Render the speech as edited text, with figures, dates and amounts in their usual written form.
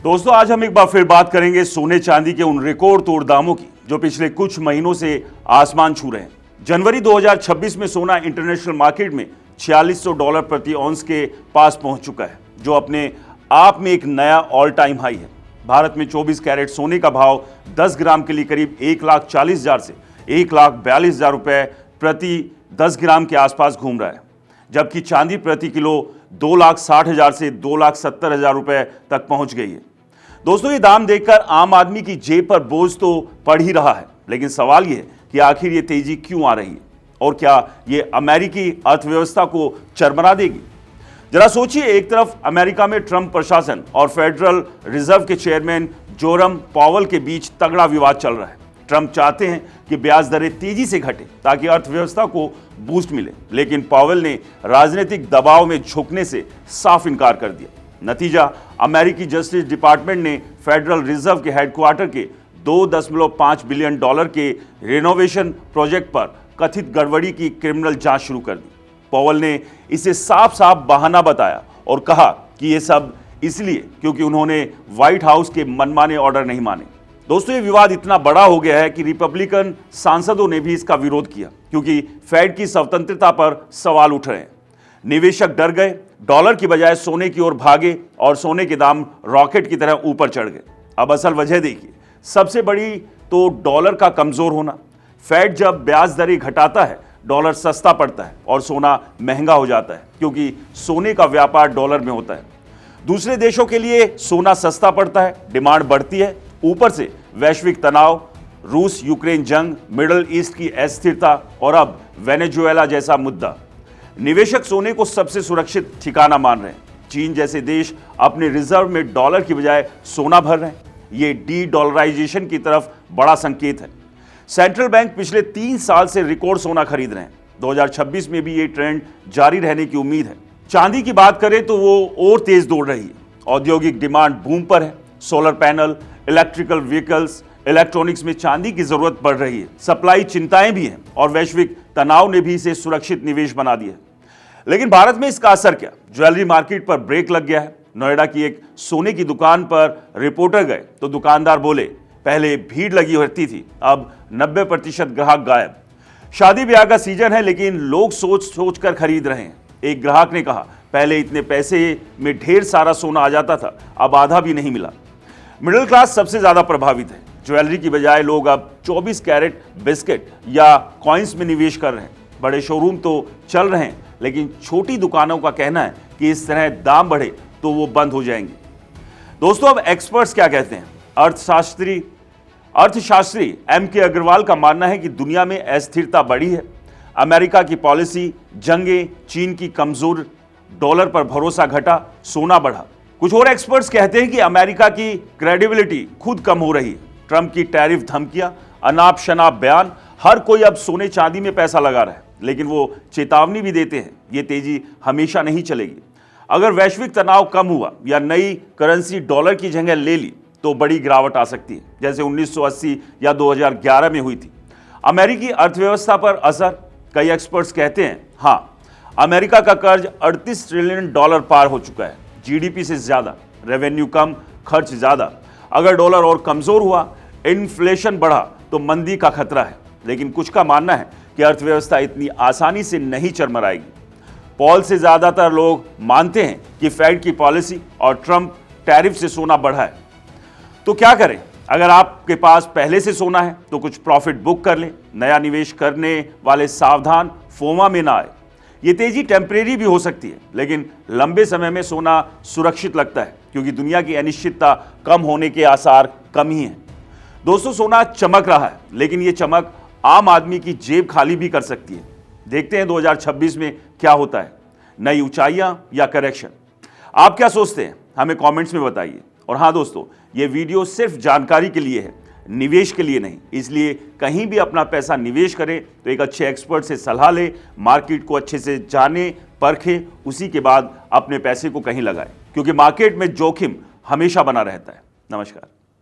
दोस्तों, आज हम एक बार फिर बात करेंगे सोने चांदी के उन रिकॉर्ड तोड़ दामों की जो पिछले कुछ महीनों से आसमान छू रहे हैं। जनवरी 2026 में सोना इंटरनेशनल मार्केट में $4600 प्रति औंस के पास पहुंच चुका है, जो अपने आप में एक नया ऑल टाइम हाई है। भारत में 24 कैरेट सोने का भाव 10 ग्राम के लिए करीब 1,40,000 से 1,42,000 रुपए प्रति 10 ग्राम के आसपास घूम रहा है, जबकि चांदी प्रति किलो 2,60,000 से 2,70,000 रुपए तक पहुंच गई है। दोस्तों, ये दाम देखकर आम आदमी की जेब पर बोझ तो पड़ ही रहा है, लेकिन सवाल ये है कि आखिर ये तेजी क्यों आ रही है और क्या ये अमेरिकी अर्थव्यवस्था को चरमरा देगी। जरा सोचिए, एक तरफ अमेरिका में ट्रंप प्रशासन और फेडरल रिजर्व के चेयरमैन जोरम पॉवेल के बीच तगड़ा विवाद चल रहा है। ट्रंप चाहते हैं कि ब्याज दरें तेजी से घटे ताकि अर्थव्यवस्था को बूस्ट मिले, लेकिन पॉवेल ने राजनीतिक दबाव में झुकने से साफ इनकार कर दिया। नतीजा, अमेरिकी जस्टिस डिपार्टमेंट ने फेडरल रिजर्व के हेडक्वार्टर के $2.5 बिलियन के रिनोवेशन प्रोजेक्ट पर कथित गड़बड़ी की क्रिमिनल जांच शुरू कर दी। पॉवेल ने इसे साफ साफ बहाना बताया और कहा कि यह सब इसलिए क्योंकि उन्होंने व्हाइट हाउस के मनमाने ऑर्डर नहीं माने। दोस्तों, ये विवाद इतना बड़ा हो गया है कि रिपब्लिकन सांसदों ने भी इसका विरोध किया, क्योंकि फेड की स्वतंत्रता पर सवाल उठ रहे हैं। निवेशक डर गए, डॉलर की बजाय सोने की ओर भागे और सोने के दाम रॉकेट की तरह ऊपर चढ़ गए। अब असल वजह देखिए, सबसे बड़ी तो डॉलर का कमजोर होना। फेड जब ब्याज दरें घटाता है, डॉलर सस्ता पड़ता है और सोना महंगा हो जाता है, क्योंकि सोने का व्यापार डॉलर में होता है। दूसरे देशों के लिए सोना सस्ता पड़ता है, डिमांड बढ़ती है। ऊपर से वैश्विक तनाव, रूस यूक्रेन जंग, मिडिल ईस्ट की अस्थिरता और अब वेनेजुएला जैसा मुद्दा। निवेशक सोने को सबसे सुरक्षित ठिकाना मान रहे हैं। चीन जैसे देश अपने रिजर्व में डॉलर की बजाय सोना भर रहे हैं। ये डी डॉलराइजेशन की तरफ बड़ा संकेत है। सेंट्रल बैंक पिछले 3 साल से रिकॉर्ड सोना खरीद रहे हैं। 2026 में भी ये ट्रेंड जारी रहने की उम्मीद है। चांदी की बात करें तो वो और तेज दौड़ रही है। औद्योगिक डिमांड बूम पर है। Solar panel, electrical vehicles, electronics में चांदी की जरूरत बढ़ रही है। सप्लाई चिंताएं भी हैं और वैश्विक तनाव ने भी इसे सुरक्षित निवेश बना दिया है। लेकिन भारत में इसका असर क्या? ज्वेलरी मार्केट पर ब्रेक लग गया है। नोएडा की एक सोने की दुकान पर रिपोर्टर गए तो दुकानदार बोले, पहले भीड़ लगी रहती थी, अब 90% ग्राहक गायब। शादी ब्याह का सीजन है, लेकिन लोग सोच सोच कर खरीद रहे हैं। एक ग्राहक ने कहा, पहले इतने पैसे में ढेर सारा सोना आ जाता था, अब आधा भी नहीं मिला। मिडिल क्लास सबसे ज्यादा प्रभावित है। ज्वेलरी की बजाय लोग अब 24 कैरेट बिस्किट या कॉइन्स में निवेश कर रहे हैं। बड़े शोरूम तो चल रहे हैं, लेकिन छोटी दुकानों का कहना है कि इस तरह दाम बढ़े तो वो बंद हो जाएंगे। दोस्तों, अब एक्सपर्ट्स क्या कहते हैं? अर्थशास्त्री M.K. अग्रवाल का मानना है कि दुनिया में अस्थिरता बढ़ी है। अमेरिका की पॉलिसी, जंगें, चीन की कमजोर डॉलर पर भरोसा घटा, सोना बढ़ा। कुछ और एक्सपर्ट्स कहते हैं कि अमेरिका की क्रेडिबिलिटी खुद कम हो रही है। ट्रंप की टैरिफ धमकियां, अनाप शनाप बयान, हर कोई अब सोने चांदी में पैसा लगा रहा है। लेकिन वो चेतावनी भी देते हैं, ये तेजी हमेशा नहीं चलेगी। अगर वैश्विक तनाव कम हुआ या नई करेंसी डॉलर की जगह ले ली तो बड़ी गिरावट आ सकती है, जैसे 1980 या 2011 में हुई थी। अमेरिकी अर्थव्यवस्था पर असर? कई एक्सपर्ट्स कहते हैं, हाँ, अमेरिका का कर्ज $38 ट्रिलियन पार हो चुका है। जीडीपी से ज्यादा, रेवेन्यू कम, खर्च ज्यादा। अगर डॉलर और कमजोर हुआ, इन्फ्लेशन बढ़ा तो मंदी का खतरा है। लेकिन कुछ का मानना है कि अर्थव्यवस्था इतनी आसानी से नहीं चरमराएगी। पॉल से ज्यादातर लोग मानते हैं कि फेड की पॉलिसी और ट्रंप टैरिफ से सोना बढ़ा है। तो क्या करें? अगर आपके पास पहले से सोना है तो कुछ प्रॉफिट बुक कर लें। नया निवेश करने वाले सावधान, फोमा में ना आए। ये तेजी टेम्परेरी भी हो सकती है, लेकिन लंबे समय में सोना सुरक्षित लगता है, क्योंकि दुनिया की अनिश्चितता कम होने के आसार कम ही हैं। दोस्तों, सोना चमक रहा है, लेकिन ये चमक आम आदमी की जेब खाली भी कर सकती है। देखते हैं 2026 में क्या होता है, नई ऊंचाइयां या करेक्शन। आप क्या सोचते हैं? हमें कमेंट्स में बताइए। और हाँ दोस्तों, ये वीडियो सिर्फ जानकारी के लिए है, निवेश के लिए नहीं। इसलिए कहीं भी अपना पैसा निवेश करें तो एक अच्छे एक्सपर्ट से सलाह लें, मार्केट को अच्छे से जाने परखें, उसी के बाद अपने पैसे को कहीं लगाएं, क्योंकि मार्केट में जोखिम हमेशा बना रहता है। नमस्कार।